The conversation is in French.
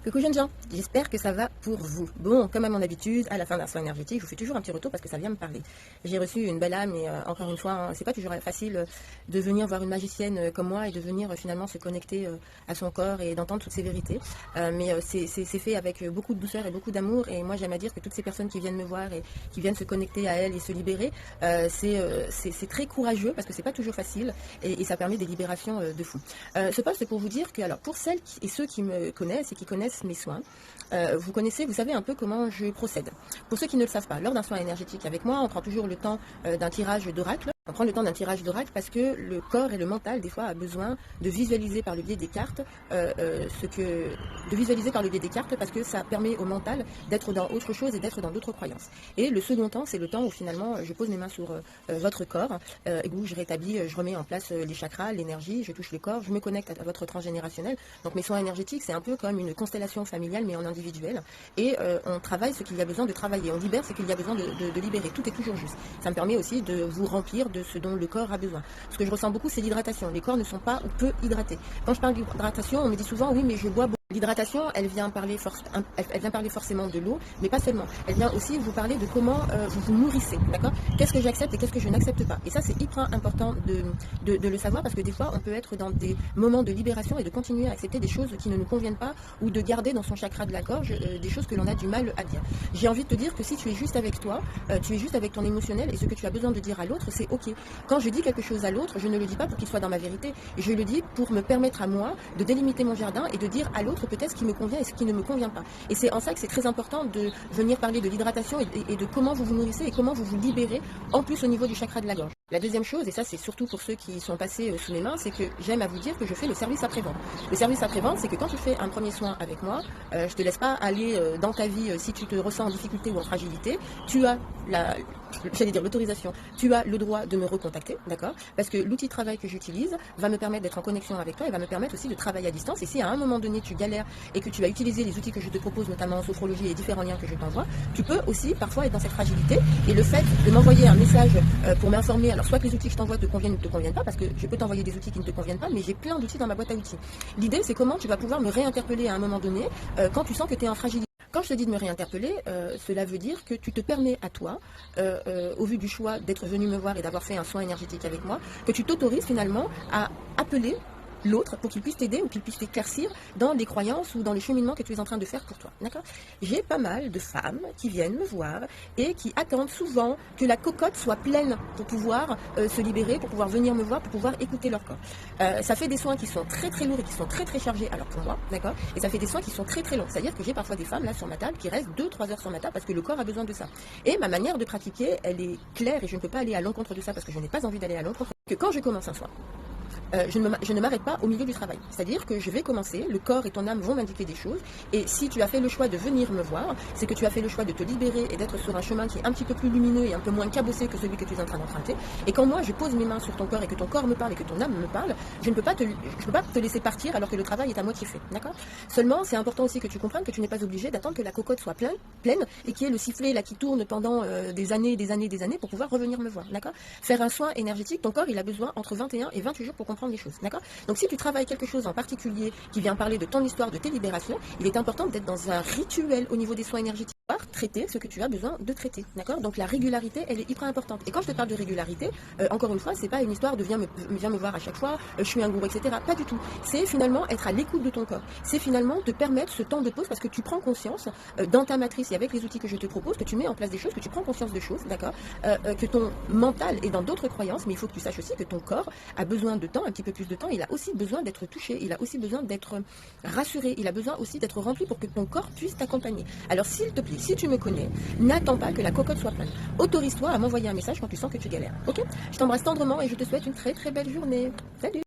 Coucou jeunes gens, j'espère que ça va pour vous. Bon, comme à mon habitude, à la fin d'un soin énergétique, je vous fais toujours un petit retour parce que ça vient me parler. J'ai reçu une belle âme et encore une fois, hein, c'est pas toujours facile de venir voir une magicienne comme moi et de venir finalement se connecter à son corps et d'entendre toutes ces vérités. Mais c'est fait avec beaucoup de douceur et beaucoup d'amour, et moi j'aime à dire que toutes ces personnes qui viennent me voir et qui viennent se connecter à elle et se libérer, c'est très courageux parce que c'est pas toujours facile, et ça permet des libérations de fou. Ce poste, c'est pour vous dire que, alors, pour celles et ceux qui me connaissent et qui connaissent mes soins, vous savez un peu comment je procède. Pour ceux qui ne le savent pas, lors d'un soin énergétique avec moi, on prend toujours le temps d'un tirage d'oracle. On prend le temps d'un tirage d'oracle parce que le corps et le mental, des fois, a besoin de visualiser par le biais des cartes, parce que ça permet au mental d'être dans autre chose et d'être dans d'autres croyances. Et le second temps, c'est le temps où finalement je pose mes mains sur votre corps, et où je rétablis, je remets en place les chakras, l'énergie, je touche les corps, je me connecte à votre transgénérationnel. Donc mes soins énergétiques, c'est un peu comme une constellation familiale, mais en individuel. Et on travaille ce qu'il y a besoin de travailler, on libère ce qu'il y a besoin de libérer. Tout est toujours juste. Ça me permet aussi de vous remplir de ce dont le corps a besoin. Ce que je ressens beaucoup, c'est l'hydratation. Les corps ne sont pas ou peu hydratés. Quand je parle d'hydratation, on me dit souvent, oui, mais je bois beaucoup. L'hydratation, elle vient parler forcément de l'eau, mais pas seulement. Elle vient aussi vous parler de comment vous vous nourrissez, d'accord? Qu'est-ce que j'accepte et qu'est-ce que je n'accepte pas? Et ça, c'est hyper important de le savoir, parce que des fois, on peut être dans des moments de libération et de continuer à accepter des choses qui ne nous conviennent pas, ou de garder dans son chakra de la gorge des choses que l'on a du mal à dire. J'ai envie de te dire que si tu es juste avec toi, tu es juste avec ton émotionnel, et ce que tu as besoin de dire à l'autre, c'est ok. Quand je dis quelque chose à l'autre, je ne le dis pas pour qu'il soit dans ma vérité, je le dis pour me permettre à moi de délimiter mon jardin et de dire à l'autre peut-être ce qui me convient et ce qui ne me convient pas. Et c'est en ça que c'est très important de venir parler de l'hydratation et de comment vous vous nourrissez et comment vous vous libérez, en plus au niveau du chakra de la gorge. La deuxième chose, et ça c'est surtout pour ceux qui sont passés sous mes mains, c'est que j'aime à vous dire que je fais le service après-vente. Le service après-vente, c'est que quand tu fais un premier soin avec moi, je te laisse pas aller dans ta vie si tu te ressens en difficulté ou en fragilité. Tu as l'autorisation, tu as le droit de me recontacter, d'accord? Parce que l'outil de travail que j'utilise va me permettre d'être en connexion avec toi et va me permettre aussi de travailler à distance. Et si à un moment donné tu galères et que tu vas utiliser les outils que je te propose, notamment en sophrologie et différents liens que je t'envoie, tu peux aussi parfois être dans cette fragilité. Et le fait de m'envoyer un message pour m'informer, alors soit que les outils que je t'envoie te conviennent ou ne te conviennent pas, parce que je peux t'envoyer des outils qui ne te conviennent pas, mais j'ai plein d'outils dans ma boîte à outils. L'idée, c'est comment tu vas pouvoir me réinterpeller à un moment donné quand tu sens que tu es en fragilité. Quand je te dis de me réinterpeller, cela veut dire que tu te permets à toi, au vu du choix d'être venu me voir et d'avoir fait un soin énergétique avec moi, que tu t'autorises finalement à appeler l'autre pour qu'il puisse t'aider ou qu'il puisse t'éclaircir dans les croyances ou dans les cheminements que tu es en train de faire pour toi. D'accord? J'ai pas mal de femmes qui viennent me voir et qui attendent souvent que la cocotte soit pleine pour pouvoir se libérer, pour pouvoir venir me voir, pour pouvoir écouter leur corps. Ça fait des soins qui sont très très lourds et qui sont très très chargés, alors pour moi, d'accord? Et ça fait des soins qui sont très très longs. C'est-à-dire que j'ai parfois des femmes là sur ma table qui restent 2-3 heures sur ma table parce que le corps a besoin de ça. Et ma manière de pratiquer, elle est claire, et je ne peux pas aller à l'encontre de ça parce que je n'ai pas envie d'aller à l'encontre. Que quand je commence un soin, je ne m'arrête pas au milieu du travail. C'est-à-dire que je vais commencer, le corps et ton âme vont m'indiquer des choses, et si tu as fait le choix de venir me voir, c'est que tu as fait le choix de te libérer et d'être sur un chemin qui est un petit peu plus lumineux et un peu moins cabossé que celui que tu es en train d'emprunter. Et quand moi je pose mes mains sur ton corps et que ton corps me parle et que ton âme me parle, je ne peux pas te laisser partir alors que le travail est à moitié fait. D'accord? Seulement, c'est important aussi que tu comprennes que tu n'es pas obligé d'attendre que la cocotte soit pleine et qu'il y ait le sifflet là qui tourne pendant des années pour pouvoir revenir me voir. D'accord? Faire un soin énergétique, ton corps il a besoin entre 21 et 28 jours pour comprendre les choses, d'accord? Donc si tu travailles quelque chose en particulier qui vient parler de ton histoire, de tes libérations, il est important d'être dans un rituel au niveau des soins énergétiques, traiter ce que tu as besoin de traiter, d'accord? Donc la régularité, elle est hyper importante. Et quand je te parle de régularité, encore une fois, c'est pas une histoire de viens me voir à chaque fois, je suis un gourou, etc. Pas du tout. C'est finalement être à l'écoute de ton corps. C'est finalement te permettre ce temps de pause parce que tu prends conscience dans ta matrice et avec les outils que je te propose, que tu mets en place des choses, que tu prends conscience de choses, d'accord? Que ton mental est dans d'autres croyances, mais il faut que tu saches aussi que ton corps a besoin de temps, un petit peu plus de temps. Il a aussi besoin d'être touché, il a aussi besoin d'être rassuré, il a besoin aussi d'être rempli pour que ton corps puisse t'accompagner. Alors s'il te plaît, si tu me connais, n'attends pas que la cocotte soit pleine. Autorise-toi à m'envoyer un message quand tu sens que tu galères. Ok? Je t'embrasse tendrement et je te souhaite une très très belle journée. Salut!